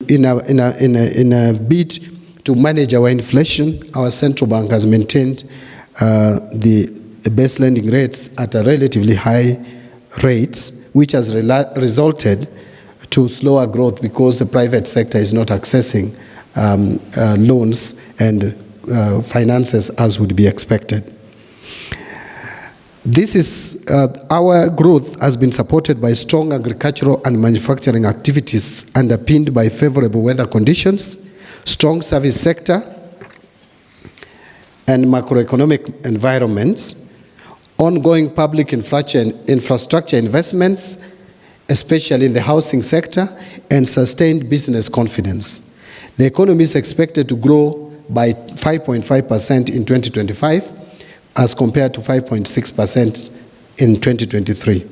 In a bid to manage our inflation, our central bank has maintained the base lending rates at a relatively high rates, which has resulted to slower growth because the private sector is not accessing loans and finances as would be expected. This is our growth has been supported by strong agricultural and manufacturing activities underpinned by favorable weather conditions, strong service sector, and macroeconomic environments, ongoing public infrastructure investments, especially in the housing sector, and sustained business confidence. The economy is expected to grow by 5.5% in 2025, as compared to 5.6% in 2023.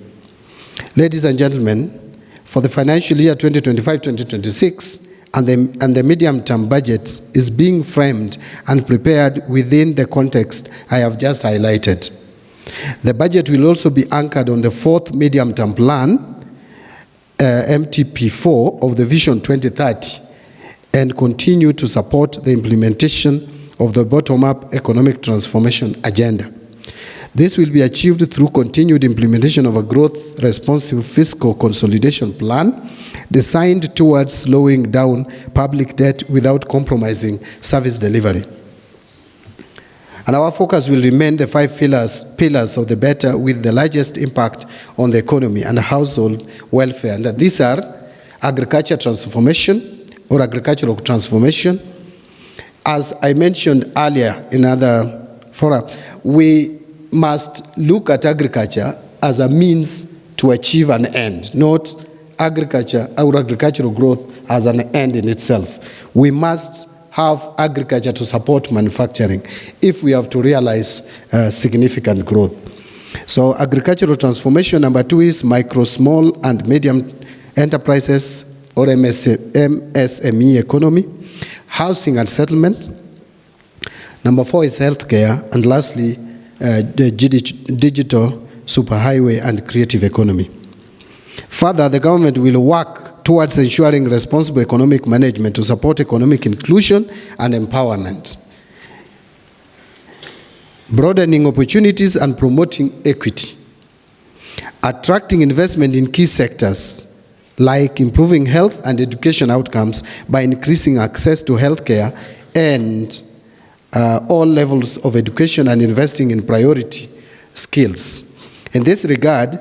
Ladies and gentlemen, for the financial year 2025-2026, and the medium-term budget is being framed and prepared within the context I have just highlighted. The budget will also be anchored on the fourth medium-term plan, MTP4 of the Vision 2030, and continue to support the implementation of the bottom-up economic transformation agenda. This will be achieved through continued implementation of a growth-responsive fiscal consolidation plan designed towards slowing down public debt without compromising service delivery. And our focus will remain the five pillars of the better with the largest impact on the economy and household welfare. And these are agriculture transformation or agricultural transformation. As I mentioned earlier in other fora, we must look at agriculture as a means to achieve an end, not agriculture or agricultural growth as an end in itself. We must have agriculture to support manufacturing if we have to realize significant growth. So agricultural transformation, number 2 is micro, small, and medium enterprises or MSME economy. Housing and settlement. Number 4 is healthcare. And lastly, the digital superhighway and creative economy. Further, the government will work towards ensuring responsible economic management to support economic inclusion and empowerment, broadening opportunities and promoting equity, attracting investment in key sectors, like improving health and education outcomes by increasing access to healthcare and all levels of education and investing in priority skills. In this regard,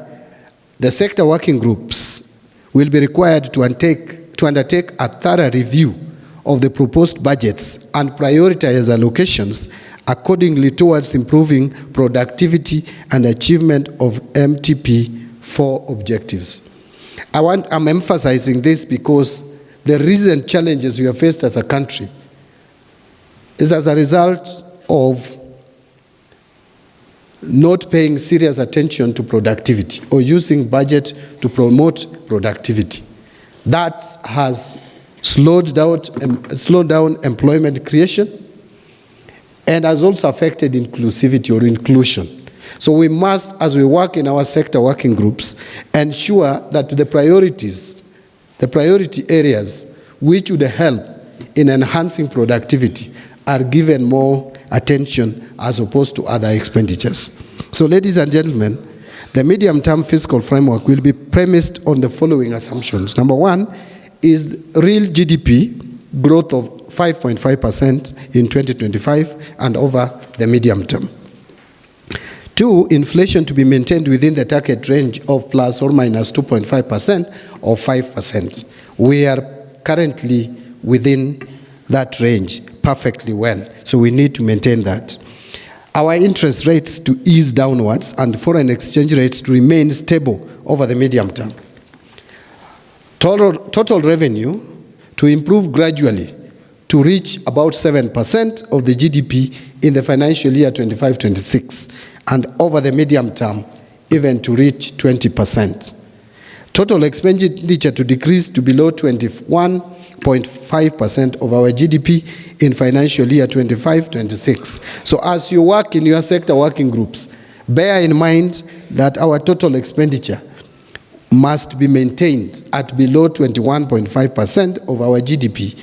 the sector working groups will be required to undertake a thorough review of the proposed budgets and prioritize allocations accordingly towards improving productivity and achievement of MTP4 objectives. I'm emphasizing this because the recent challenges we have faced as a country is as a result of not paying serious attention to productivity or using budget to promote productivity. That has slowed down employment creation and has also affected inclusivity or inclusion. So we must, as we work in our sector working groups, ensure that the priority areas which would help in enhancing productivity are given more attention as opposed to other expenditures. So ladies and gentlemen, the medium-term fiscal framework will be premised on the following assumptions. Number 1 is real GDP growth of 5.5% in 2025 and over the medium term. 2, inflation to be maintained within the target range of plus or minus 2.5% or 5%. We are currently within that range perfectly well, so we need to maintain that. Our interest rates to ease downwards and foreign exchange rates to remain stable over the medium term. Total revenue to improve gradually to reach about 7% of the GDP in the financial year 25-26 and over the medium term even to reach 20%. Total expenditure to decrease to below 21.5% of our GDP in financial year 25-26. So as you work in your sector working groups, bear in mind that our total expenditure must be maintained at below 21.5% of our GDP